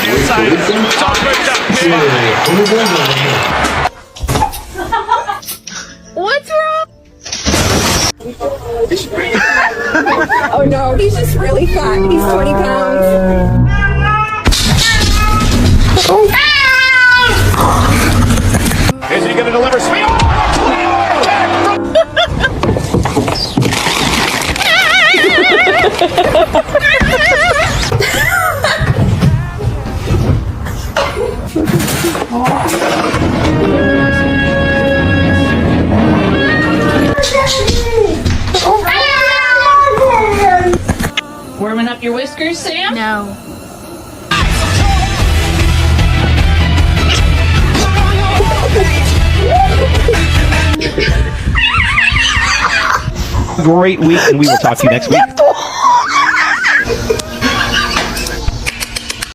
the inside. Top moved up. What's wrong? Oh no, he's just really fat. He's 20 pounds. Is he going to deliver speed? Warming up your whiskers, Sam? No. Great week, and we will talk to you next week.